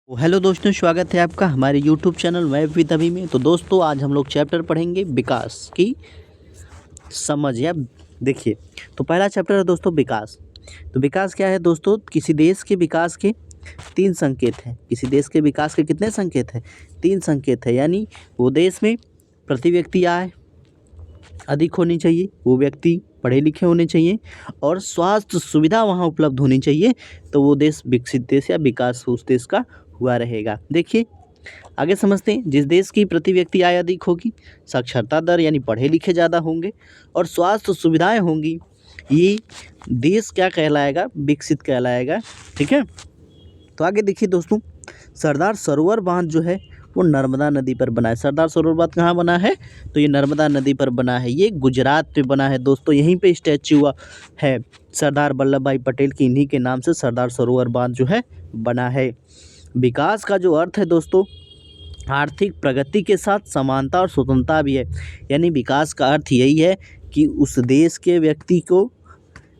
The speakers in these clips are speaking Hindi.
हेलो दोस्तों, स्वागत है आपका हमारे यूट्यूब चैनल मैप विद अभी में। तो दोस्तों, आज हम लोग चैप्टर पढ़ेंगे विकास की समझ या देखिए। तो पहला चैप्टर है दोस्तों विकास। तो विकास क्या है दोस्तों? किसी देश के विकास के तीन संकेत हैं। किसी देश के विकास के कितने संकेत हैं? तीन संकेत है। यानी वो देश में प्रति व्यक्ति आय अधिक होनी चाहिए, वो व्यक्ति पढ़े लिखे होने चाहिए और स्वास्थ्य सुविधा वहाँ उपलब्ध होनी चाहिए। तो वो देश विकसित देश या विकास उस देश का हुआ रहेगा। देखिए आगे समझते हैं। जिस देश की प्रति व्यक्ति आय अधिक होगी, साक्षरता दर यानी पढ़े लिखे ज़्यादा होंगे और स्वास्थ्य सुविधाएं होंगी, ये देश क्या कहलाएगा? विकसित कहलाएगा। ठीक है। तो आगे देखिए दोस्तों, सरदार सरोवर बांध जो है वो नर्मदा नदी पर बना है। सरदार सरोवर बांध कहाँ बना है? तो ये नर्मदा नदी पर बना है। ये गुजरात पे बना है दोस्तों। यहीं पे स्टैच्यू हुआ है सरदार वल्लभ भाई पटेल की। इन्हीं के नाम से सरदार सरोवर बांध जो है बना है। विकास का जो अर्थ है दोस्तों, आर्थिक प्रगति के साथ समानता और स्वतंत्रता भी है। यानी विकास का अर्थ यही है कि उस देश के व्यक्ति को,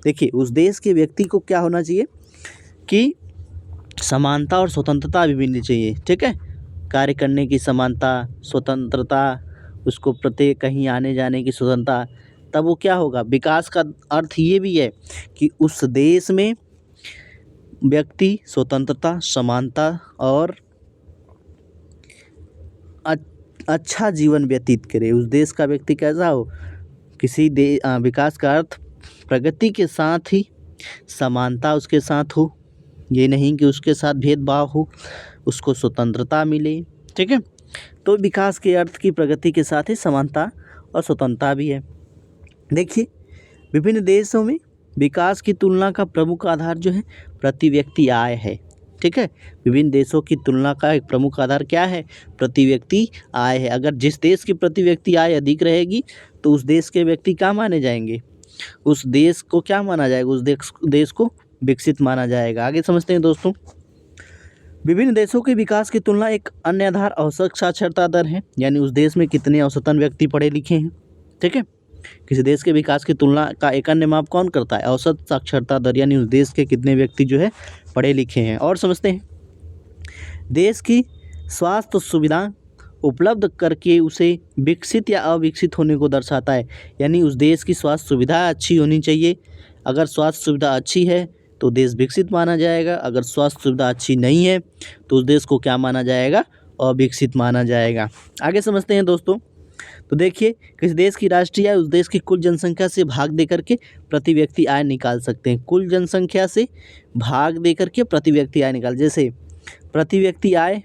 देखिए उस देश के व्यक्ति को क्या होना चाहिए कि समानता और स्वतंत्रता भी मिलनी चाहिए। ठीक है। कार्य करने की समानता, स्वतंत्रता, उसको प्रत्येक कहीं आने जाने की स्वतंत्रता, तब वो क्या होगा? विकास का अर्थ ये भी है कि उस देश में व्यक्ति स्वतंत्रता, समानता और अच्छा जीवन व्यतीत करे। उस देश का व्यक्ति कैसा हो? विकास का अर्थ प्रगति के साथ ही समानता उसके साथ हो। ये नहीं कि उसके साथ भेदभाव हो, उसको स्वतंत्रता मिले। ठीक है। तो विकास के अर्थ की प्रगति के साथ ही समानता और स्वतंत्रता भी है। देखिए विभिन्न देशों में विकास की तुलना का प्रमुख आधार जो है प्रति व्यक्ति आय है। ठीक है। विभिन्न देशों की तुलना का एक प्रमुख आधार क्या है? प्रति व्यक्ति आय है। अगर जिस देश की प्रति व्यक्ति आय अधिक रहेगी तो उस देश के व्यक्ति क्या माने जाएंगे? उस देश को क्या माना जाएगा? उस देश को विकसित माना जाएगा। आगे समझते हैं दोस्तों। विभिन्न देशों के विकास की तुलना एक अन्य आधार औसत साक्षरता दर है। यानी उस देश में कितने औसतन व्यक्ति पढ़े लिखे हैं। ठीक है। किसी देश के विकास की तुलना का एक अन्य माप कौन करता है? औसत साक्षरता दर। यानी उस देश के कितने व्यक्ति जो है पढ़े लिखे हैं। और समझते हैं, देश की स्वास्थ्य सुविधा उपलब्ध करके उसे विकसित या अविकसित होने को दर्शाता है। यानी उस देश की स्वास्थ्य सुविधा अच्छी होनी चाहिए। अगर स्वास्थ्य सुविधा अच्छी है तो देश विकसित माना जाएगा। अगर स्वास्थ्य सुविधा अच्छी नहीं है तो उस देश को क्या माना जाएगा? अविकसित माना जाएगा। आगे समझते हैं दोस्तों। तो देखिए, किसी देश की राष्ट्रीय आय उस देश की कुल जनसंख्या से भाग दे करके प्रति व्यक्ति आय निकाल सकते हैं। कुल जनसंख्या से भाग दे करके प्रति व्यक्ति आय निकाल, जैसे प्रति व्यक्ति आय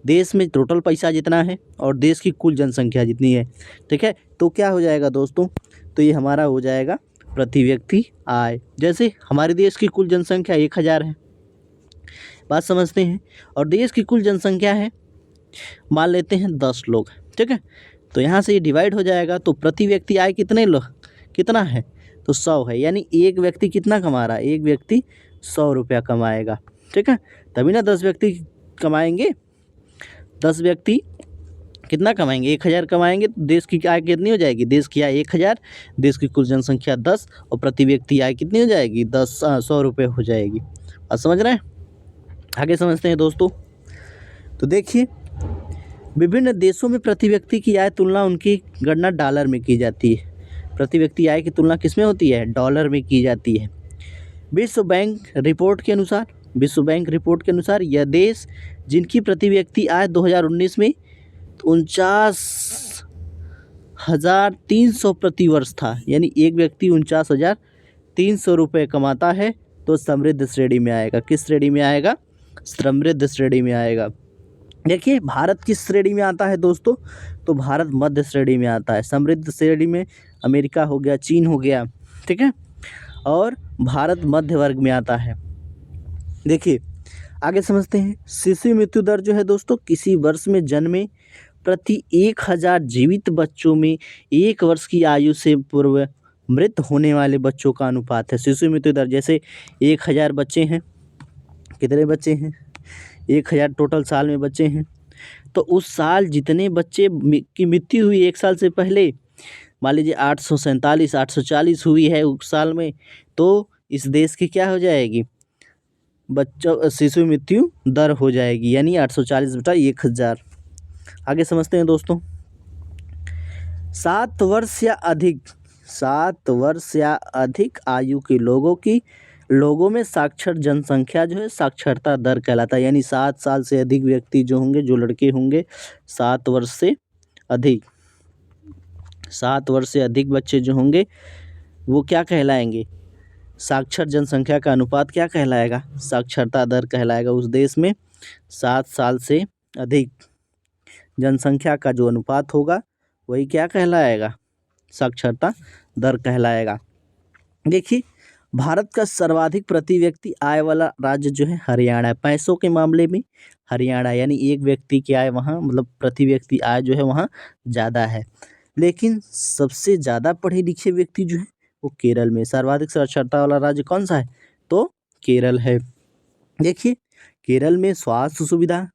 देश में टोटल पैसा जितना है और देश की कुल जनसंख्या जितनी है। ठीक है। तो क्या हो जाएगा दोस्तों? तो ये हमारा हो जाएगा प्रति व्यक्ति आय। जैसे हमारे देश की कुल जनसंख्या 1000 है, बात समझते हैं, और देश की कुल जनसंख्या है मान लेते हैं 10 लोग। ठीक है। तो यहाँ से ये डिवाइड हो जाएगा। तो प्रति व्यक्ति आय कितना है? तो 100 है। यानी एक व्यक्ति कितना कमा रहा है? एक व्यक्ति 100 रुपया कमाएगा। ठीक है। तभी ना 10 व्यक्ति कमाएंगे। 10 व्यक्ति कितना कमाएंगे? 1000 कमाएंगे तो देश की आय कितनी हो जाएगी? देश की आय 1000, देश की कुल जनसंख्या 10 और प्रति व्यक्ति आय कितनी हो जाएगी? 100 रुपये हो जाएगी। अब समझ रहे हैं? आगे समझते हैं दोस्तों। तो देखिए, विभिन्न देशों में प्रति व्यक्ति की आय तुलना उनकी गणना डॉलर में की जाती है। प्रति व्यक्ति आय की तुलना किस में होती है? डॉलर में की जाती है। विश्व बैंक रिपोर्ट के अनुसार यह देश जिनकी प्रति व्यक्ति आय 2019 में 49,300 प्रति वर्ष था। यानी एक व्यक्ति 49,300 रुपये कमाता है तो समृद्ध श्रेणी में आएगा। किस श्रेणी में आएगा? समृद्ध श्रेणी में आएगा। देखिए भारत किस श्रेणी में आता है दोस्तों? तो भारत मध्य श्रेणी में आता है। समृद्ध श्रेणी में अमेरिका हो गया, चीन हो गया। ठीक है। और भारत मध्य वर्ग में आता है। देखिए आगे समझते हैं। शिशु मृत्यु दर जो है दोस्तों, किसी वर्ष में जन्मे प्रति 1000 जीवित बच्चों में 1 वर्ष की आयु से पूर्व मृत होने वाले बच्चों का अनुपात है। शिशु मृत्यु दर, जैसे 1000 बच्चे हैं, कितने बच्चे हैं? 1000 टोटल साल में बच्चे हैं। तो उस साल जितने बच्चे की मृत्यु हुई 1 साल से पहले, मान लीजिए 847, 840 हुई है उस साल में, तो इस देश की क्या हो जाएगी? बच्चों शिशु मृत्यु दर हो जाएगी, यानी 840/1000। आगे समझते हैं दोस्तों। 7 वर्ष या अधिक आयु के लोगों में साक्षर जनसंख्या जो है साक्षरता दर कहलाता है, यानी 7 साल से अधिक व्यक्ति जो होंगे, जो लड़के होंगे 7 वर्ष से अधिक, 7 वर्ष से अधिक बच्चे जो होंगे वो क्या कहलाएंगे, साक्षर जनसंख्या का अनुपात क्या कहलाएगा, साक्षरता दर कहलाएगा। उस देश में 7 साल से अधिक जनसंख्या का जो अनुपात होगा वही क्या कहलाएगा, साक्षरता दर कहलाएगा। देखिए, भारत का सर्वाधिक प्रति व्यक्ति आय वाला राज्य जो है हरियाणा है। पैसों के मामले में हरियाणा, यानी एक व्यक्ति की आय वहाँ, मतलब प्रति व्यक्ति आय जो है वहाँ ज़्यादा है। लेकिन सबसे ज़्यादा पढ़े लिखे व्यक्ति जो है वो केरल में। सर्वाधिक साक्षरता वाला राज्य कौन सा है, तो केरल है। देखिए, केरल में स्वास्थ्य सुविधा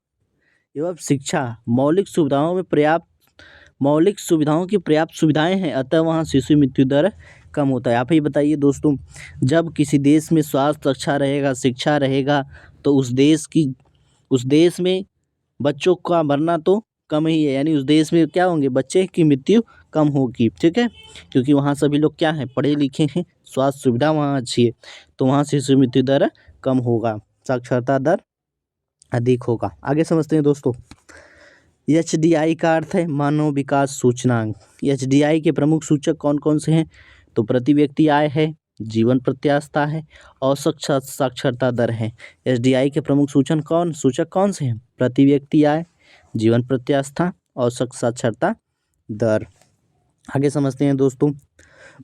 एवं शिक्षा मौलिक सुविधाओं की पर्याप्त सुविधाएं हैं, अतः वहाँ शिशु मृत्यु दर कम होता है। आप ही बताइए दोस्तों, जब किसी देश में स्वास्थ्य अच्छा रहेगा, शिक्षा रहेगा, तो उस देश में बच्चों का मरना तो कम ही है, यानी उस देश में क्या होंगे, बच्चे की मृत्यु कम होगी। ठीक है, क्योंकि वहाँ सभी लोग क्या हैं, पढ़े लिखे हैं, स्वास्थ्य सुविधा वहाँ अच्छी है, तो वहाँ शिशु मृत्यु दर कम होगा, साक्षरता दर अधिक होगा। आगे समझते हैं दोस्तों। HDI का अर्थ है मानव विकास सूचकांक। HDI के प्रमुख सूचक कौन कौन से हैं, तो प्रति व्यक्ति आय है, जीवन प्रत्याशा है, औसत साक्षरता दर है। HDI के प्रमुख सूचक कौन से हैं, प्रति व्यक्ति आय, जीवन प्रत्याशा, औसत साक्षरता दर। आगे समझते हैं दोस्तों।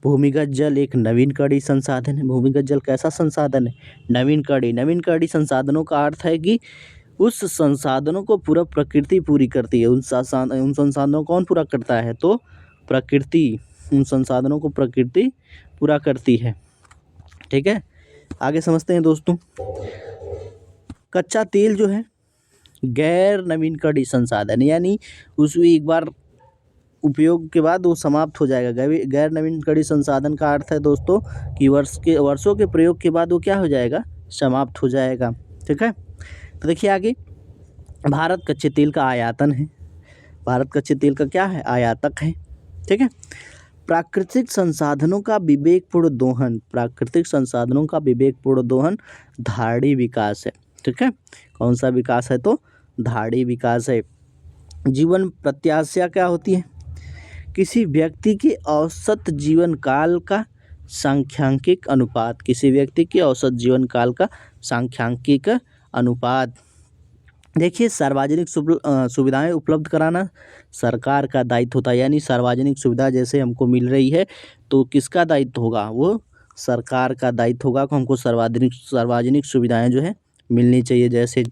भूमिगत जल एक नवीनकरणीय संसाधन है। भूमिगत जल कैसा संसाधन है, नवीनकरणीय संसाधनों का अर्थ है कि उस संसाधनों को पूरा प्रकृति पूरी करती है। उन संसाधनों को कौन पूरा करता है, तो प्रकृति, उन संसाधनों को प्रकृति पूरा करती है। ठीक है, आगे समझते हैं दोस्तों। कच्चा तेल जो है गैर नवीनकरणीय संसाधन, यानी उसमें एक बार उपयोग के बाद वो समाप्त हो जाएगा। गैर नवीनकरणीय संसाधन का अर्थ है दोस्तों कि वर्षों के प्रयोग के बाद वो क्या हो जाएगा, समाप्त हो जाएगा। ठीक है, तो देखिए आगे, भारत कच्चे तेल का आयातन है, भारत कच्चे तेल का क्या है, आयातक है। ठीक है, प्राकृतिक संसाधनों का विवेकपूर्ण दोहन धाड़ी विकास है। ठीक है, कौन सा विकास है, तो धाड़ी विकास है। जीवन प्रत्याशा क्या होती है, किसी व्यक्ति के औसत जीवन काल का सांख्यिकीय अनुपात, किसी व्यक्ति के औसत जीवन काल का सांख्यिकीय अनुपात। देखिए, सार्वजनिक सुविधाएं उपलब्ध कराना सरकार का दायित्व होता है, यानी सार्वजनिक सुविधा जैसे हमको मिल रही है तो किसका दायित्व होगा, वो सरकार का दायित्व होगा कि हमको सार्वजनिक सुविधाएं जो है मिलनी चाहिए। जैसे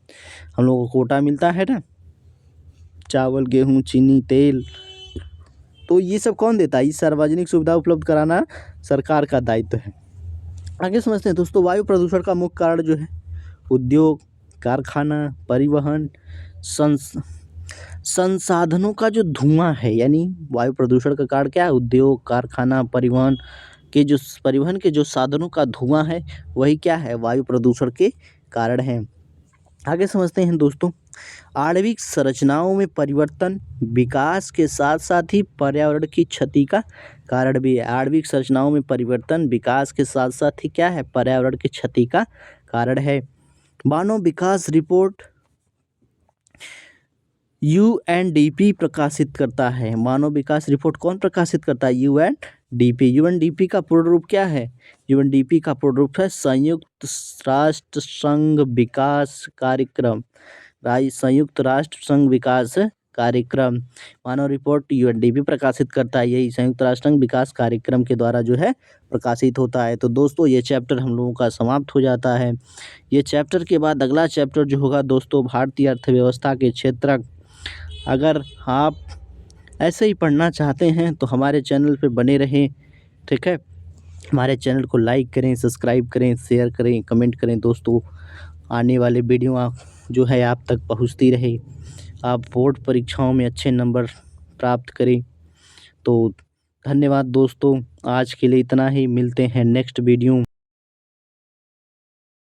हम लोगों को कोटा मिलता है ना, चावल, गेहूँ, चीनी, तेल, तो ये सब कौन देता है, ये सार्वजनिक सुविधा उपलब्ध कराना सरकार का दायित्व है। आगे समझते हैं दोस्तों। वायु प्रदूषण का मुख्य कारण जो है उद्योग, कारखाना, परिवहन, संसाधनों का जो धुआं है, यानी वायु प्रदूषण का कारण क्या है, उद्योग, कारखाना, परिवहन के जो साधनों का धुआं है वही क्या है, वायु प्रदूषण के कारण है। आगे समझते हैं दोस्तों। आणविक संरचनाओं में परिवर्तन विकास के साथ साथ ही पर्यावरण की क्षति का कारण भी है। आणविक संरचनाओं में परिवर्तन विकास के साथ साथ ही क्या है, पर्यावरण की क्षति का कारण है। मानव विकास रिपोर्ट UNDP प्रकाशित करता है। मानव विकास रिपोर्ट कौन प्रकाशित करता है, UNDP। UNDP का पूर्ण रूप क्या है, UNDP का पूर्ण रूप है संयुक्त राष्ट्र संघ विकास कार्यक्रम। संयुक्त राष्ट्र संघ विकास कार्यक्रम मानव रिपोर्ट UNDP प्रकाशित करता है, यही संयुक्त राष्ट्र संघ विकास कार्यक्रम के द्वारा जो है प्रकाशित होता है। तो दोस्तों, ये चैप्टर हम लोगों का समाप्त हो जाता है। ये चैप्टर के बाद अगला चैप्टर जो होगा दोस्तों, भारतीय अर्थव्यवस्था के क्षेत्र। अगर आप ऐसे ही पढ़ना चाहते हैं तो हमारे चैनल पे बने रहें। ठीक है, हमारे चैनल को लाइक करें, सब्सक्राइब करें, शेयर करें, कमेंट करें दोस्तों। आने वाले वीडियो जो है आप तक पहुंचती रहे, आप बोर्ड परीक्षाओं में अच्छे नंबर प्राप्त करें। तो धन्यवाद दोस्तों, आज के लिए इतना ही, मिलते हैं नेक्स्ट वीडियो।